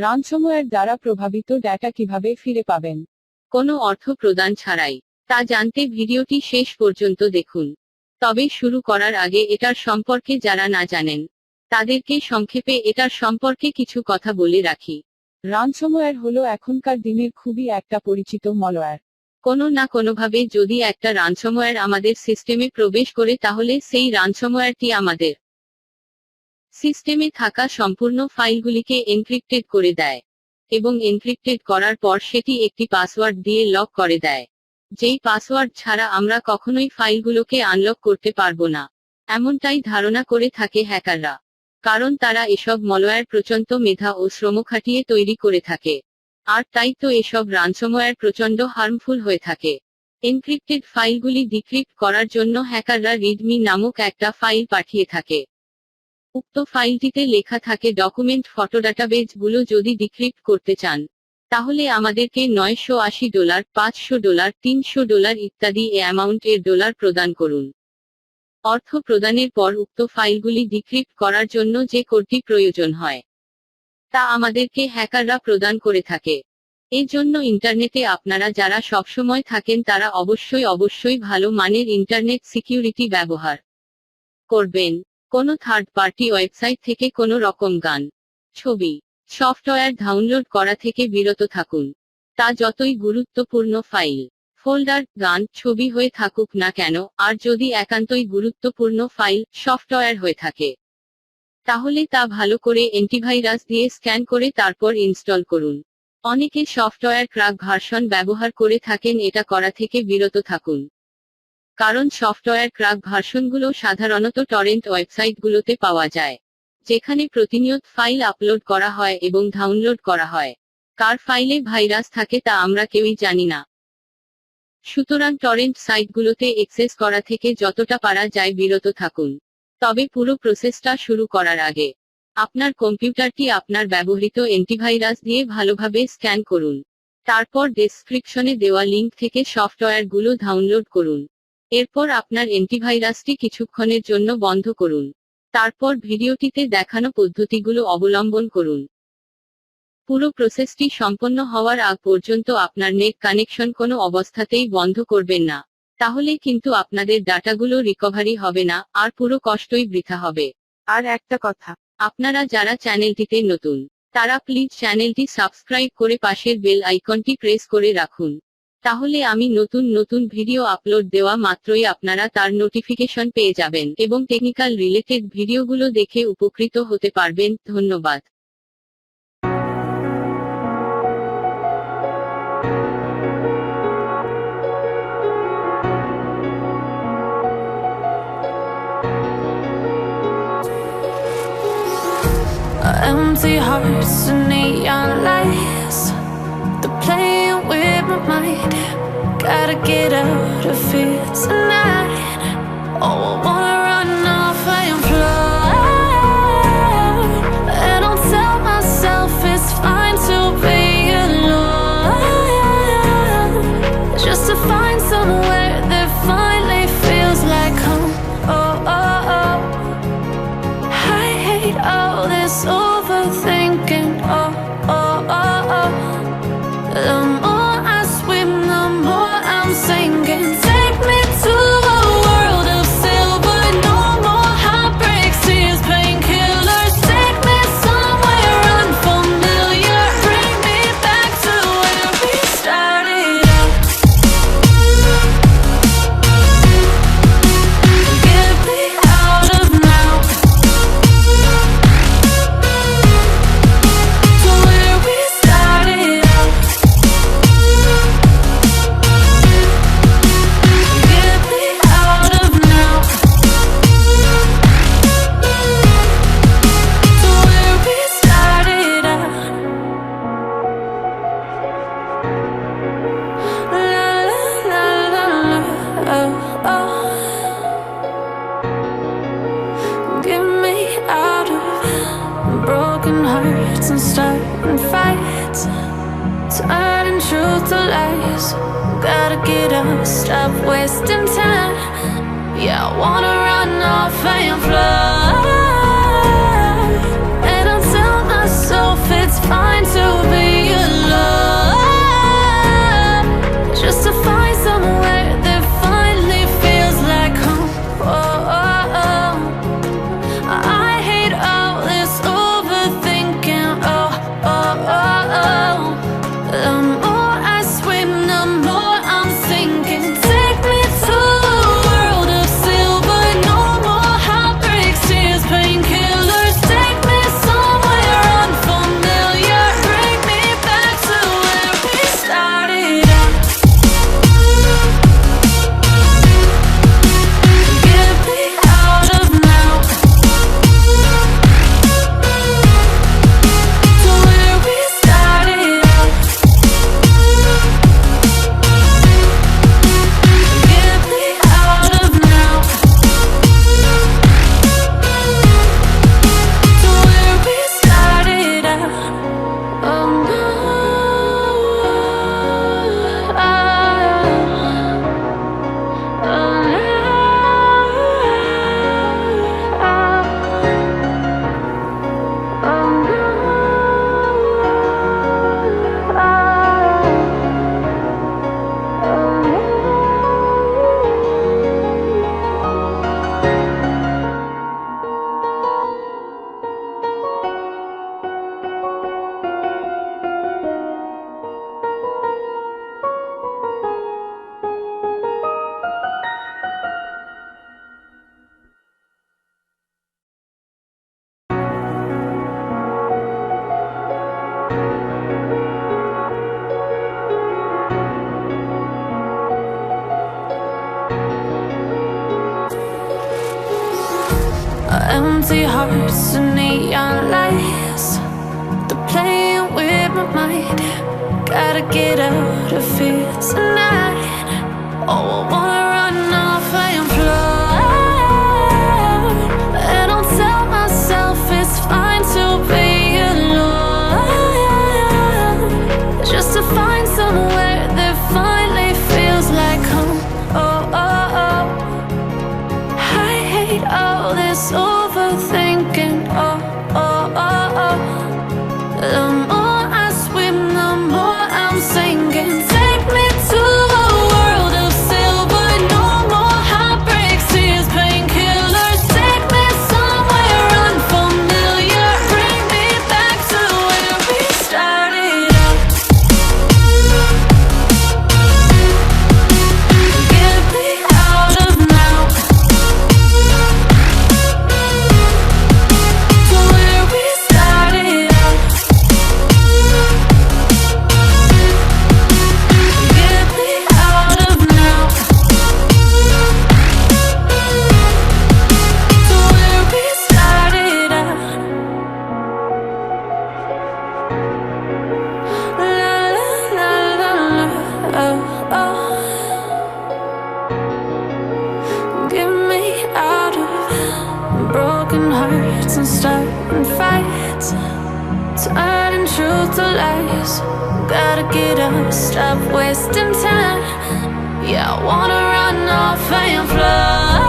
রানসমওয়্যার দ্বারা প্রভাবিত ডেটা কিভাবে ফিরে পাবেন? কোনো অর্থ প্রদান ছাড়াই। তা জানতে ভিডিওটি শেষ পর্যন্ত দেখুন। তবে শুরু করার আগে এটার সম্পর্কে যারা না জানেন তাদেরকে সংক্ষেপে এটার সম্পর্কে কিছু কথা বলে রাখি। রানসমওয়্যার হলো এখনকার দিনের খুবই একটা পরিচিত ম্যালওয়্যার। কোনো না কোনোভাবে যদি একটা রানসমওয়্যার আমাদের সিস্টেমে প্রবেশ করে তাহলে সেই রানসমওয়্যারটি আমাদের সিস্টেমে থাকা সম্পূর্ণ ফাইলগুলিকে এনক্রিপ্টেড করে দেয় এবং এনক্রিপ্টেড করার পর সেটি একটি পাসওয়ার্ড দিয়ে লক করে দেয়, যেই পাসওয়ার্ড ছাড়া আমরা কখনোই ফাইলগুলোকে আনলক করতে পারবো না। এমনটাই ধারণা করে থাকে হ্যাকাররা, কারণ তারা এসব ম্যালওয়্যার প্রচণ্ড মেধা ও শ্রম খাটিয়ে তৈরি করে থাকে। আর তাই তো এসব রানসমওয়্যার প্রচণ্ড হার্মফুল হয়ে থাকে। এনক্রিপ্টেড ফাইলগুলি ডিক্রিপ্ট করার জন্য হ্যাকাররা readme নামক একটা ফাইল পাঠিয়ে থাকে। উক্ত ফাইলটিতে লেখা থাকে ডকুমেন্ট ফটো ডাটাবেজ গুলো যদি ডিক্রিপ্ট করতে চান তাহলে আমাদেরকে $980, $500, $300 ইত্যাদি অ্যামাউন্ট এর ডলার প্রদান করুন। অর্থ প্রদানের পর উক্ত ফাইলগুলি ডিক্রিপ্ট করার জন্য যে কোডটি প্রয়োজন হয় তা আমাদেরকে হ্যাকাররা প্রদান করে থাকে। এর জন্য ইন্টারনেটে আপনারা যারা সবসময় থাকেন তারা অবশ্যই ভালো মানের ইন্টারনেট সিকিউরিটি ব্যবহার করবেন। কোনো থার্ড পার্টি ওয়েবসাইট থেকে কোনো রকম গান, ছবি, সফটওয়্যার ডাউনলোড করা থেকে বিরত থাকুন। তা যতই গুরুত্বপূর্ণ ফাইল, ফোল্ডার, গান, ছবি হয়ে থাকুক না কেন, আর যদি একান্তই গুরুত্বপূর্ণ ফাইল, সফটওয়্যার হয়ে থাকে তাহলে তা ভালো করে অ্যান্টিভাইরাস দিয়ে স্ক্যান করে তারপর ইনস্টল করুন। অনেকে সফটওয়্যার ক্র্যাক ভার্সন ব্যবহার করে থাকেন, এটা করা থেকে বিরত থাকুন। কারণ সফটওয়্যার ক্র্যাক ভার্সনগুলো সাধারণত টরেন্ট ওয়েবসাইটগুলোতে পাওয়া যায়, যেখানে প্রতিনিয়ত ফাইল আপলোড করা হয় এবং ডাউনলোড করা হয়। কার ফাইলে ভাইরাস থাকে তা আমরা কেউই জানি না। সুতরাং টরেন্ট সাইটগুলোতে অ্যাক্সেস করা থেকে যতটা পারা যায় বিরত থাকুন। তবে পুরো প্রসেসটা শুরু করার আগে আপনার কম্পিউটারটি আপনার ব্যবহৃত অ্যান্টিভাইরাস দিয়ে ভালোভাবে স্ক্যান করুন। তারপর ডেসক্রিপশনে দেওয়া লিংক থেকে সফটওয়্যারগুলো ডাউনলোড করুন। এরপর আপনার অ্যান্টিভাইরাসটি কিছুক্ষণের জন্য বন্ধ করুন। তারপর ভিডিওটিতে দেখানো পদ্ধতিগুলো অবলম্বন করুন। পুরো প্রসেসটি সম্পন্ন হওয়ার আগ পর্যন্ত আপনার নেট কানেকশন কোনো অবস্থাতেই বন্ধ করবেন না, তাহলে কিন্তু আপনাদের ডাটাগুলো রিকভারি হবে না, আর পুরো কষ্টই বৃথা হবে। আর একটা কথা, আপনারা যারা চ্যানেলটিতে নতুন তারা প্লিজ চ্যানেলটি সাবস্ক্রাইব করে পাশের বেল আইকনটি প্রেস করে রাখুন। তাহলে আমি নতুন ভিডিও আপলোড দেওয়া মাত্রই আপনারা তার নোটিফিকেশন পেয়ে যাবেন এবং টেকনিক্যাল রিলেটেড ভিডিওগুলো দেখে উপকৃত হতে পারবেন। ধন্যবাদ। Empty hearts and neon lights, they're playing with my mind. Gotta get out of here tonight. Oh, I wanna run off and fly, and I'll tell myself it's fine to be alone, just to find somewhere that finally feels like home. Oh, oh, oh, I hate all this overthinking. Oh, oh, oh, oh, the more I swim, the more I'm sinking. Take me to a world of silver, no more heartbreaks, tears, painkillers. Take me somewhere unfamiliar, bring me back to where we started out. Get me out of now, to where we started out. Get me out of now, to where we started out. La la la la la, oh, oh. Get me out of broken hearts and starting fights, turning truth to lies. Gotta get up, stop wasting time. Yeah, I wanna run off and fly. And I'll tell myself it's fine to be alone, just to find somewhere that finally feels like home. Oh, oh, oh. I hate all this overthinking. Oh, oh, oh, oh. The more I swim, the more I'm sinking. Take me to a world of silver. No more heartbreaks, tears, painkillers. Take me somewhere unfamiliar. Bring me back to where we started out. Get me out of now, to where we started out. Get me out of now, to where we started out. Oh no, empty hearts and neon lights, they're playing with my mind. Gotta get out of here tonight. Oh, I wanna run off and fly. And I'll tell myself it's fine to be alone, just to find somewhere that finally feels like home. Oh, oh, oh. I hate all this overthinking. Oh, oh, oh, oh. The more I swim, the more I'm sinking. Take me to a world of silver. No more heartbreaks, tears, painkillers. Take me somewhere unfamiliar. Bring me back to where we started out. Get me out of now, to where we started out. Get me out of now, to where we started out. La la la la la, oh, oh. Get me out of broken hearts and starting fights, turning truth to lies. Gotta get up, stop wasting time. Yeah, I wanna run off and fly.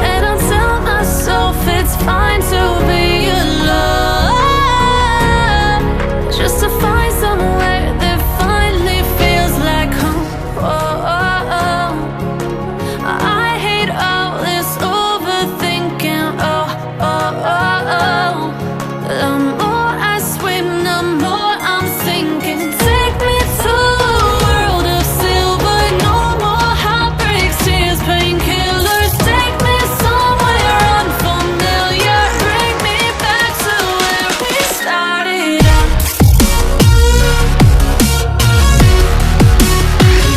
And I'll tell myself it's fine to be alone, just to find somewhere that finally feels like home. Oh, oh, oh. I hate all this overthinking. Oh, oh, oh, oh. The more I swim, the more I'm sinking. Take me to a world of silver. No more heartbreaks, tears, painkillers. Take me somewhere unfamiliar. Bring me back to where we started out.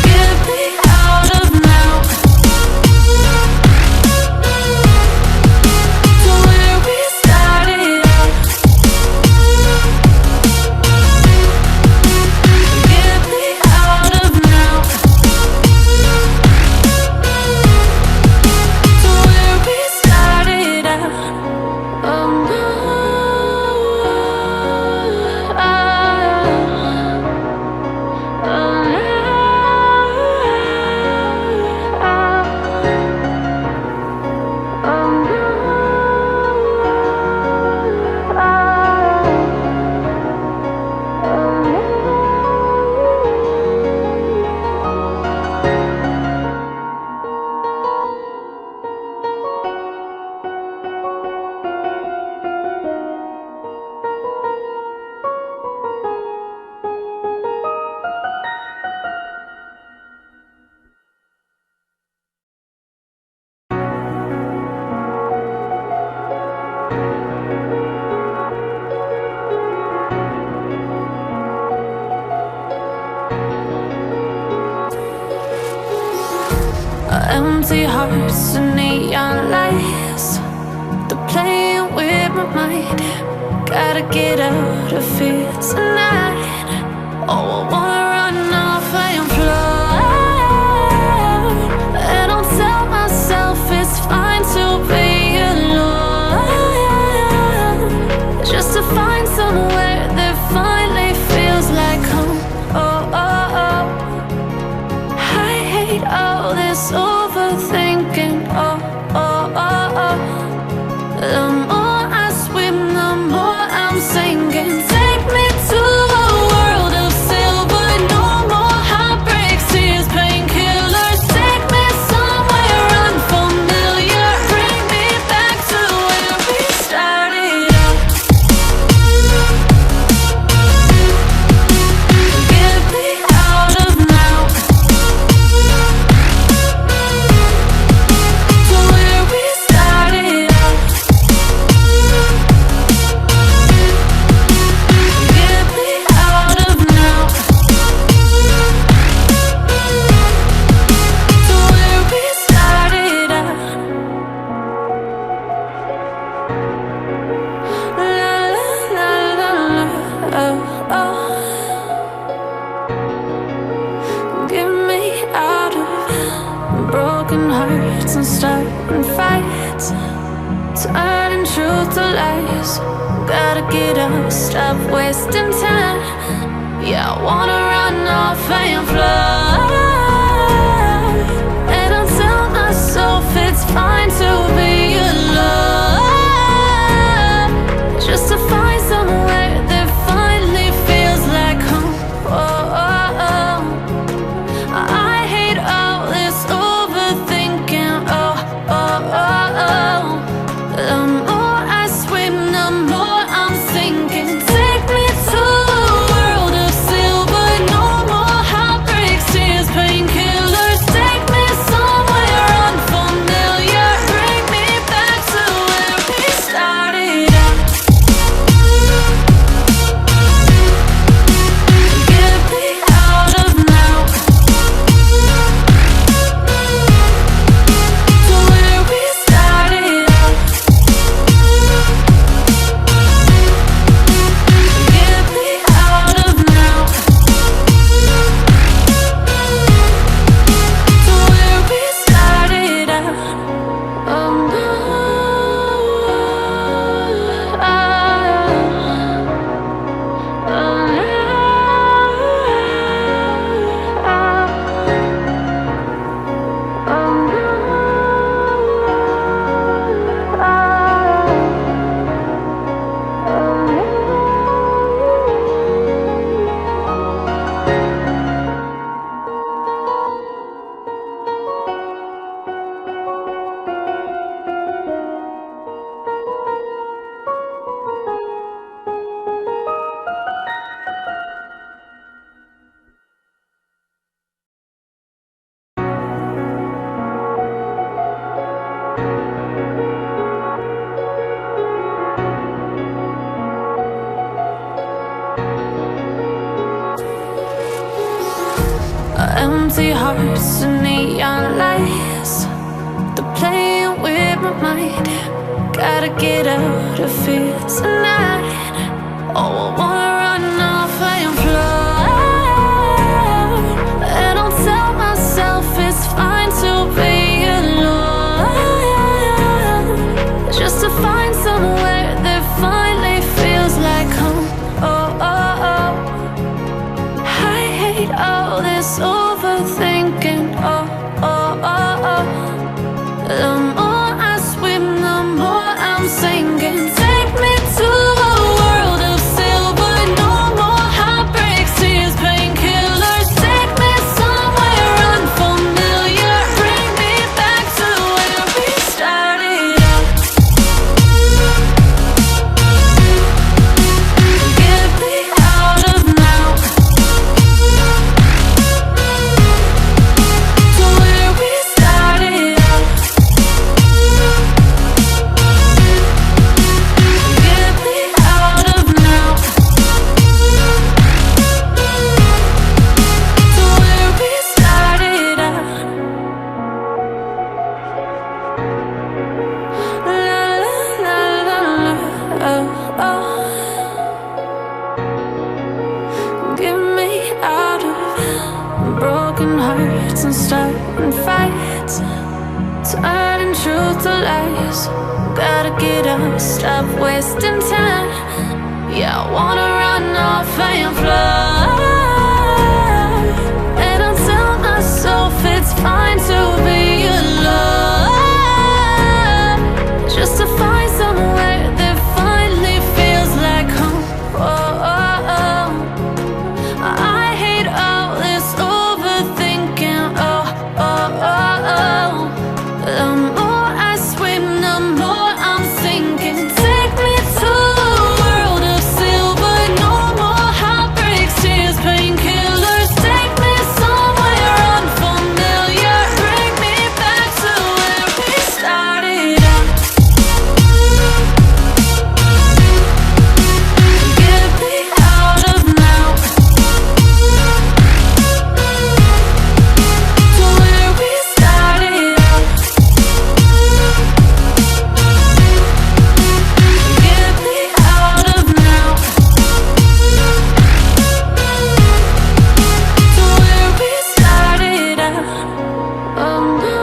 Get me out of now, to where we started out. Get me out of now, to where we started out. Oh no, hearts and neon lights, they're playing with my mind. Gotta get out of here tonight. Oh, I wanna run off and fly, and I'll tell myself it's fine to be alone, just to find somewhere that finally feels like home. Oh, oh, oh. I hate all this overthinking. Oh, oh, oh, oh. The more I swim, the more I'm sinking. Take me to a world of silver. No more heartbreaks, tears, painkillers. Take me somewhere unfamiliar. Bring me back to where we started out. Get me out of now, to where we started out. Get me out of now, to where we started out. La la la la la, oh, oh. Get me out of broken hearts and starting fights, turning truth to lies. Gotta get up, stop wasting time. Yeah, I wanna run off and fly, and I'll tell myself it's fine to be alone, just to find somewhere that finally feels like home. Oh, oh, oh. I hate all this overthinking. Oh, oh, oh, oh. The more I swim, the more I'm sinking. Take me to a world of silver. No more heartbreaks, tears, painkillers. Take me somewhere unfamiliar. Bring me back to where we started out. Get me out of now, to where we started out. Get me out of now, to where we started out. Oh no, empty hearts and neon lights, they're playing with my mind. Gotta get out of here tonight. Oh, I wanna run off and fly, and I'll tell myself it's fine to be alone, just to find somewhere that finally feels like home. Oh, oh, oh. I hate all this overthinking. Oh, oh, oh, oh. The more I swim, the more I'm sinking. Take me to a world of silver. turning truth to lies. Gotta get up, stop wasting time. Yeah, I wanna run off and fly. And I'll tell myself it's fine to be alone, just to find somewhere that finally feels like home. Oh, oh, oh. I hate all this overthinking. Oh, oh, oh, oh. The more I swim, the more I'm sinking. Take me to a world of silver. No more heartbreaks, tears, painkillers. Take me somewhere unfamiliar. Bring me back to where we started out. Get me out of now, to where we started out. Get me out of now, to where we started out. Oh no,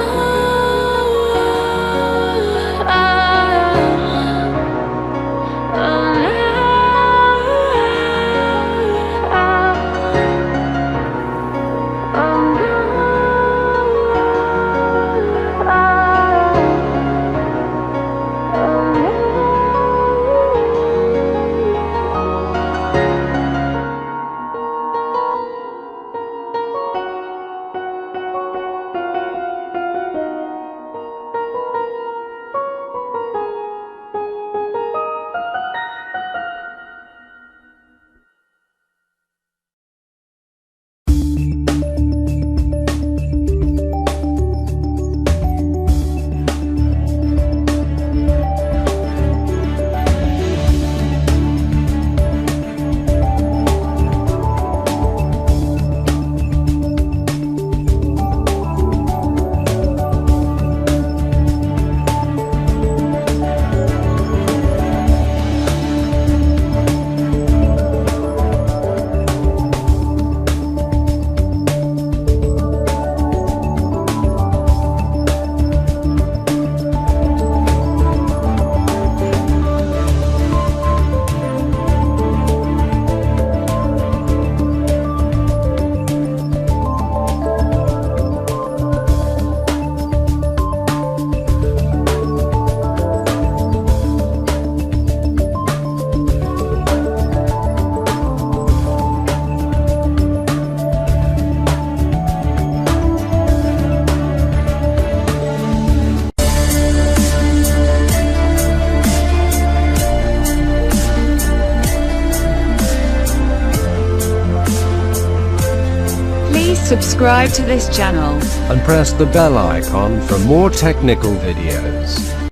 Subscribe to this channel and press the bell icon for more technical videos.